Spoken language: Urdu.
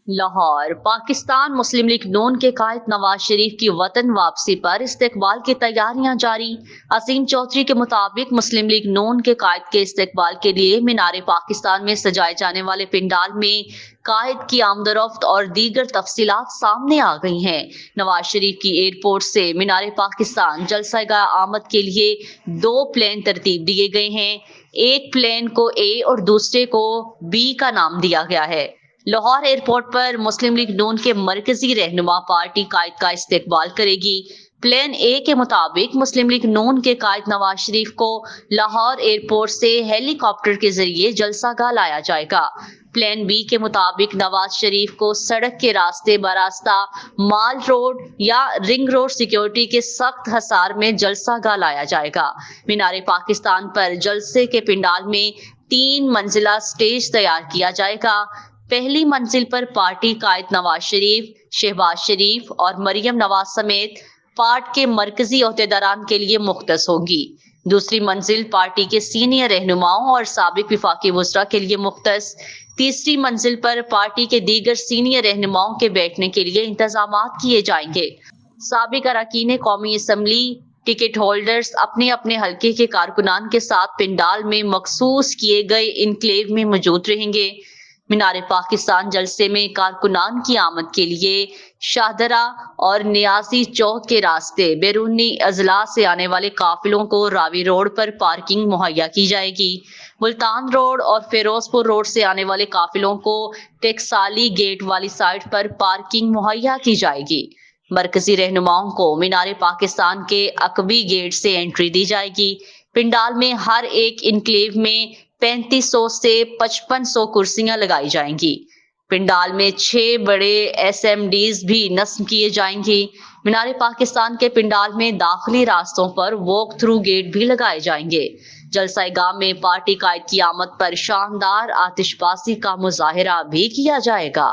لاہور پاکستان مسلم لیگ نون کے قائد نواز شریف کی وطن واپسی پر استقبال کی تیاریاں جاری۔ عظیم چودھری کے مطابق مسلم لیگ نون کے قائد کے استقبال کے لیے مینار پاکستان میں سجائے جانے والے پنڈال میں قائد کی آمد و رفت اور دیگر تفصیلات سامنے آ گئی ہیں۔ نواز شریف کی ایئرپورٹ سے مینار پاکستان جلسہ گاہ آمد کے لیے 2 پلین ترتیب دیے گئے ہیں۔ ایک پلین کو اے اور دوسرے کو بی کا نام دیا گیا ہے۔ لاہور ایئرپورٹ پر مسلم لیگ نون کے مرکزی رہنما پارٹی قائد کا استقبال کرے گی۔ پلین اے کے مطابق مسلم لیگ نون کے قائد نواز شریف کو لاہور ایئرپورٹ سے ہیلی کاپٹر کے ذریعے جلسہ گاہ لایا جائے گا۔ پلین بی کے مطابق نواز شریف کو سڑک کے راستے براستہ مال روڈ یا رنگ روڈ سیکیورٹی کے سخت حصار میں جلسہ گاہ لایا جائے گا۔ مینار پاکستان پر جلسے کے پنڈال میں 3 منزلہ سٹیج تیار کیا جائے گا۔ پہلی منزل پر پارٹی قائد نواز شریف، شہباز شریف اور مریم نواز سمیت پارٹی کے مرکزی عہدیداران کے لیے مختص ہوگی۔ دوسری منزل پارٹی کے سینئر رہنماؤں اور سابق وفاقی وزراء کے لیے مختص۔ تیسری منزل پر پارٹی کے دیگر سینئر رہنماؤں کے بیٹھنے کے لیے انتظامات کیے جائیں گے۔ سابق اراکین قومی اسمبلی ٹکٹ ہولڈرز اپنے اپنے حلقے کے کارکنان کے ساتھ پنڈال میں مخصوص کیے گئے انکلیو میں موجود رہیں گے۔ مینار پاکستان جلسے میں کارکنان کی آمد کے لیے شاہدرہ اور نیازی چوک کے راستے بیرونی اضلاع سے آنے والے قافلوں کو راوی روڈ پر پارکنگ مہیا کی جائے گی۔ ملتان روڈ اور فیروز پور روڈ سے آنے والے قافلوں کو ٹیکسالی گیٹ والی سائٹ پر پارکنگ مہیا کی جائے گی۔ مرکزی رہنماؤں کو مینار پاکستان کے عقبی گیٹ سے انٹری دی جائے گی۔ پنڈال میں ہر ایک انکلیو میں 3500 سے 5500 کرسیاں لگائی جائیں گی۔ پنڈال میں 6 بڑے SMDs بھی نصب کیے جائیں گی۔ مینار پاکستان کے پنڈال میں داخلی راستوں پر واک تھرو گیٹ بھی لگائے جائیں گے۔ جلسہ گاہ میں پارٹی قائد کی آمد پر شاندار آتش بازی کا مظاہرہ بھی کیا جائے گا۔